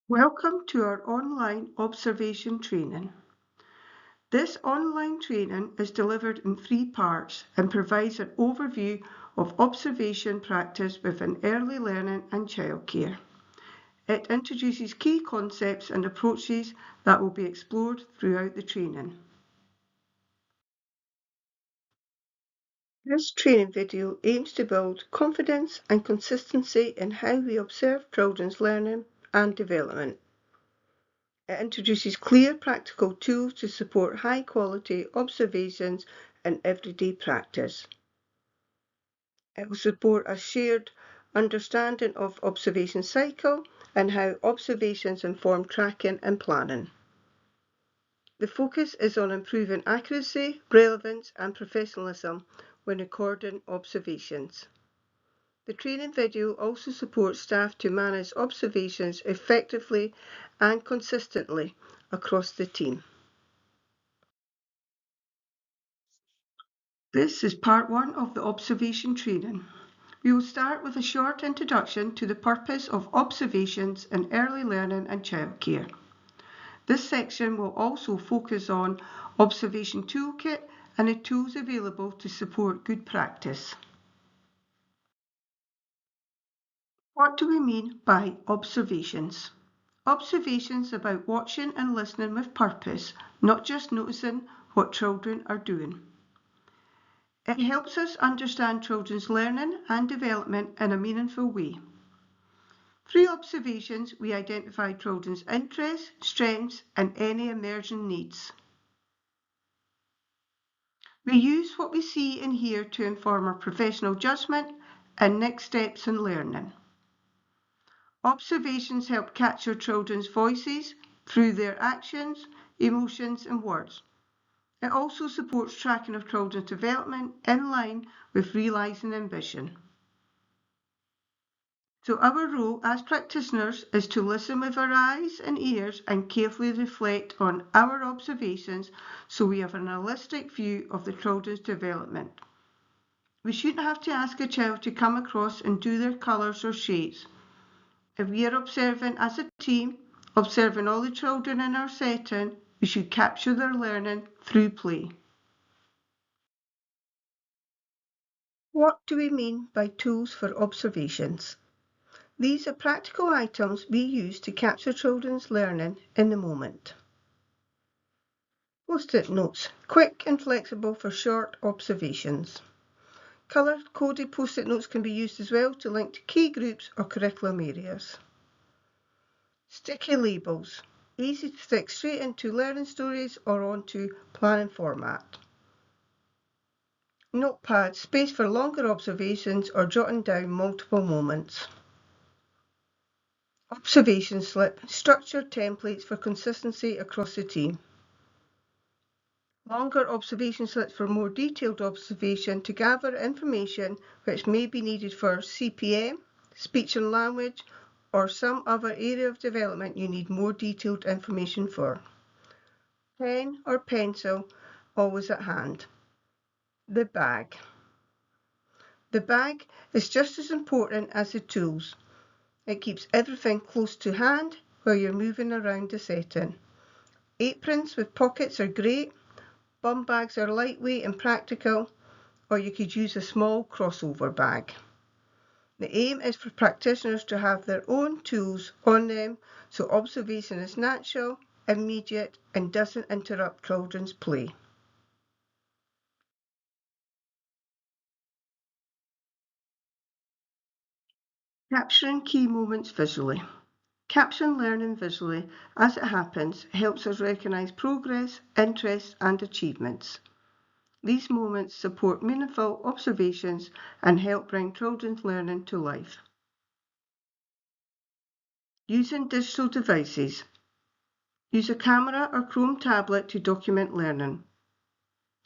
Welcome to our online observation training. This online training is delivered in 3 parts and provides an overview of observation practice within early learning and childcare. It introduces key concepts and approaches that will be explored throughout the training. This training video aims to build confidence and consistency in how we observe children's learning and development. It introduces clear practical tools to support high quality observations in everyday practice. It will support a shared understanding of observation cycle and how observations inform tracking and planning. The focus is on improving accuracy, relevance and professionalism when recording observations. The training video also supports staff to manage observations effectively and consistently across the team. This is part 1 of the observation training. We will start with a short introduction to the purpose of observations in early learning and childcare. This section will also focus on observation toolkit and the tools available to support good practice. What do we mean by observations? Observations about watching and listening with purpose, not just noticing what children are doing. It helps us understand children's learning and development in a meaningful way. Through observations, we identify children's interests, strengths, and any emerging needs. We use what we see and hear to inform our professional judgment and next steps in learning. Observations help capture children's voices through their actions, emotions, and words. It also supports tracking of children's development in line with realising ambition. So our role as practitioners is to listen with our eyes and ears and carefully reflect on our observations so we have an holistic view of the children's development. We shouldn't have to ask a child to come across and do their colours or shapes. If we are observing as a team, observing all the children in our setting, we should capture their learning through play. What do we mean by tools for observations? These are practical items we use to capture children's learning in the moment. Post-it notes, quick and flexible for short observations. Colour-coded post-it notes can be used as well to link to key groups or curriculum areas. Sticky labels, easy to stick straight into learning stories or onto planning format. Notepad, space for longer observations or jotting down multiple moments. Observation slip, structured templates for consistency across the team. Longer observation slips for more detailed observation to gather information which may be needed for CPM, speech and language, or some other area of development you need more detailed information for. Pen or pencil always at hand. The bag. The bag is just as important as the tools. It keeps everything close to hand while you're moving around the setting. Aprons with pockets are great. Bum bags are lightweight and practical, or you could use a small crossover bag. The aim is for practitioners to have their own tools on them so observation is natural, immediate, and doesn't interrupt children's play. Capturing key moments visually. Caption learning visually as it happens helps us recognise progress, interests, and achievements. These moments support meaningful observations and help bring children's learning to life. Using digital devices. Use a camera or Chrome tablet to document learning.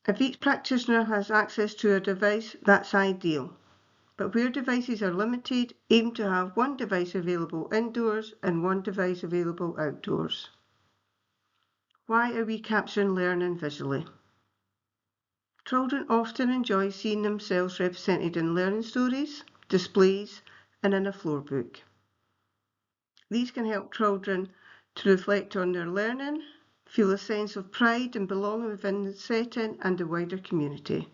If each practitioner has access to a device, that's ideal. But where devices are limited, aim to have one device available indoors and one device available outdoors. Why are we capturing learning visually? Children often enjoy seeing themselves represented in learning stories, displays, and in a floor book. These can help children to reflect on their learning, feel a sense of pride and belonging within the setting and the wider community.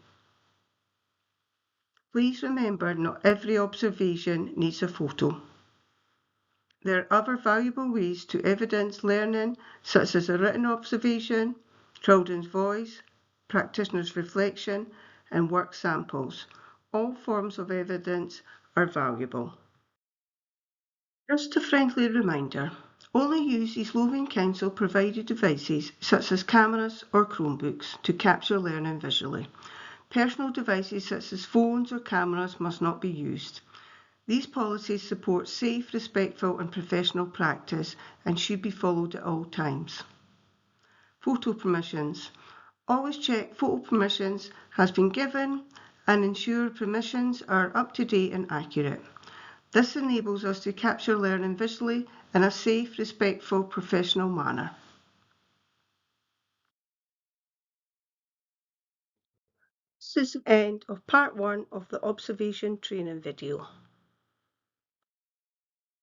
Please remember, not every observation needs a photo. There are other valuable ways to evidence learning, such as a written observation, children's voice, practitioners' reflection, and work samples. All forms of evidence are valuable. Just a friendly reminder, only use these Lothian Council provided devices such as cameras or Chromebooks to capture learning visually. Personal devices such as phones or cameras must not be used. These policies support safe, respectful and professional practice and should be followed at all times. Photo permissions. Always check photo permissions has been given and ensure permissions are up to date and accurate. This enables us to capture learning visually in a safe, respectful, professional manner. This is the end of part 1 of the observation training video.